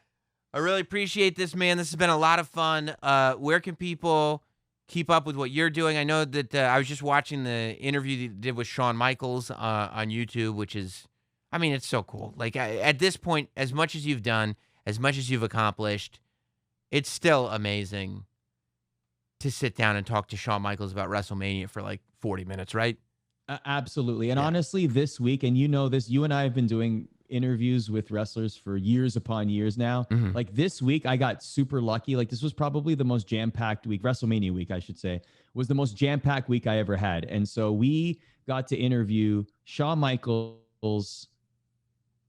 I really appreciate this, man. This has been a lot of fun. Where can people keep up with what you're doing? I know that I was just watching the interview that you did with Shawn Michaels on YouTube, which is, it's so cool. Like at this point, as much as you've done, as much as you've accomplished, it's still amazing to sit down and talk to Shawn Michaels about WrestleMania for like 40 minutes, right? Absolutely. And honestly, this week, and this, you and I have been doing interviews with wrestlers for years upon years now. Mm-hmm. Like this week, I got super lucky. Like this was probably the most jam-packed week. WrestleMania week, I should say, was the most jam-packed week I ever had. And so we got to interview Shawn Michaels,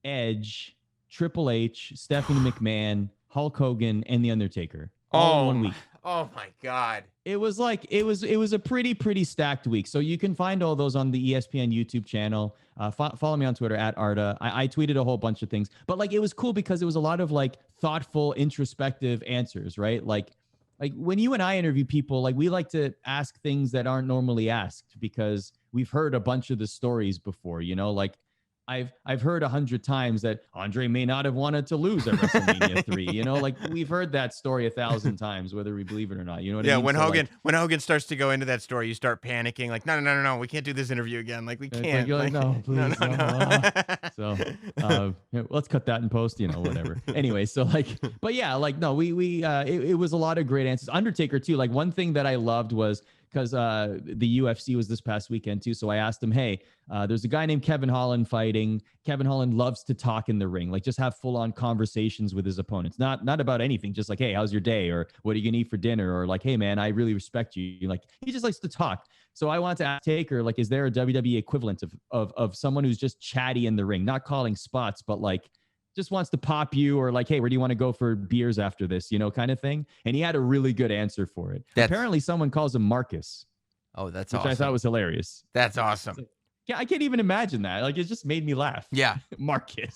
Edge, Triple H, Stephanie McMahon, Hulk Hogan, and The Undertaker all in 1 week. Oh my God. It was a pretty stacked week. So you can find all those on the ESPN YouTube channel. Follow me on Twitter at Arda. I tweeted a whole bunch of things, but it was cool because it was a lot of thoughtful, introspective answers, right? Like like when you and I interview people, like we like to ask things that aren't normally asked because we've heard a bunch of the stories before, like I've heard 100 times that Andre may not have wanted to lose at WrestleMania 3. Like we've heard that story 1,000 times, whether we believe it or not. You know what I mean? When Hogan starts to go into that story, you start panicking. Like, no, we can't do this interview again. Like, we can't. You're like, no, please, no. So let's cut that in post. Whatever. Anyway, so but yeah, no, it was a lot of great answers. Undertaker too. Like one thing that I loved was, because the UFC was this past weekend too. So I asked him, hey, there's a guy named Kevin Holland fighting. Kevin Holland loves to talk in the ring, like just have full on conversations with his opponents. Not about anything, just like, hey, how's your day? Or what are you gonna eat for dinner? Or like, hey man, I really respect you. Like he just likes to talk. So I want to ask Taker, like, is there a WWE equivalent of someone who's just chatty in the ring, not calling spots, but like just wants to pop you, or like, hey, where do you want to go for beers after this, kind of thing? And he had a really good answer for it. Apparently someone calls him Marcus. Oh, that's which awesome. I thought was hilarious. That's awesome. Yeah, I can't even imagine that. Like, it just made me laugh. Yeah. Marcus.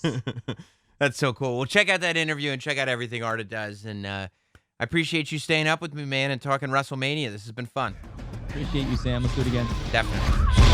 That's so cool. Well, check out that interview and check out everything Arda does. And I appreciate you staying up with me, man, and talking WrestleMania. This has been fun. Appreciate you, Sam. Let's do it again. Definitely.